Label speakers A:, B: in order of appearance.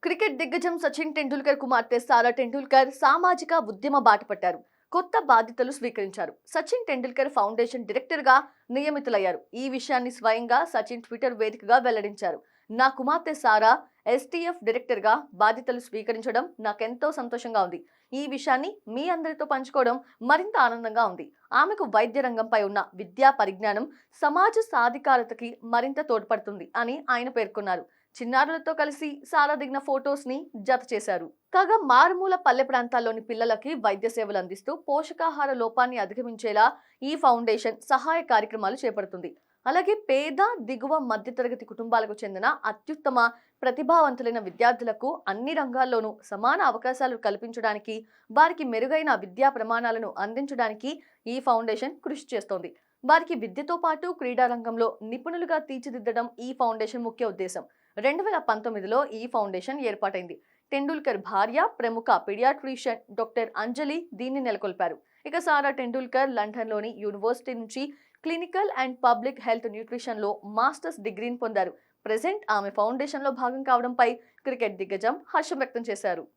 A: Cricket దిగ్గజం సచిన్ టెండూల్కర్ కుమార్తె సారా టెండూల్కర్ సామాజిక ఉద్యమ బాట పట్టారు. కొత్త బాధ్యతలు స్వీకరించారు. సచిన్ టెండూల్కర్ ఫౌండేషన్ డైరెక్టర్ గా నియమితులయ్యారు. ఈ విషయాన్ని స్వయంగా సచిన్ ట్విట్టర్ వేదికగా వెల్లడించారు. నా కుమార్తె సారా ఎస్టీఎఫ్ డైరెక్టర్ గా బాధ్యతలు స్వీకరించడం నాకెంతో సంతోషంగా ఉంది. ఈ విషయాన్ని మీ అందరితో పంచుకోవడం మరింత ఆనందంగా ఉంది. ఆమెకు వైద్య రంగంపై ఉన్న విద్యా పరిజ్ఞానం సమాజ సాధికారతకి మరింత తోడ్పడుతుంది అని ఆయన పేర్కొన్నారు. చిన్నారులతో కలిసి సారా దిగిన ఫొటోస్ ని జత చేశారు. కాగా మారుమూల పల్లె ప్రాంతాల్లోని పిల్లలకి వైద్య సేవలు అందిస్తూ పోషకాహార లోపాన్ని అధిగమించేలా ఈ ఫౌండేషన్ సహాయ కార్యక్రమాలు చేపడుతుంది. అలాగే పేద దిగువ మధ్యతరగతి కుటుంబాలకు చెందిన అత్యుత్తమ ప్రతిభావంతులైన విద్యార్థులకు అన్ని రంగాల్లోనూ సమాన అవకాశాలు కల్పించడానికి, వారికి మెరుగైన విద్యా ప్రమాణాలను అందించడానికి ఈ ఫౌండేషన్ కృషి చేస్తోంది. వారికి విద్యతో పాటు క్రీడా రంగంలో నిపుణులుగా తీర్చిదిద్దడం ఈ ఫౌండేషన్ ముఖ్య ఉద్దేశం. 2019లో ఈ ఫౌండేషన్ ఏర్పాటైంది. టెండూల్కర్ భార్య, ప్రముఖ పీడియాట్రిషియన్ డాక్టర్ అంజలి దీన్ని నెలకొల్పారు. ఇక సారా టెండూల్కర్ లండన్లోని యూనివర్సిటీ నుంచి క్లినికల్ అండ్ పబ్లిక్ హెల్త్ న్యూట్రిషన్లో మాస్టర్స్ డిగ్రీని పొందారు. ప్రెజెంట్ ఆమె ఫౌండేషన్లో భాగం కావడంపై క్రికెట్ దిగ్గజం హర్షం వ్యక్తం చేశారు.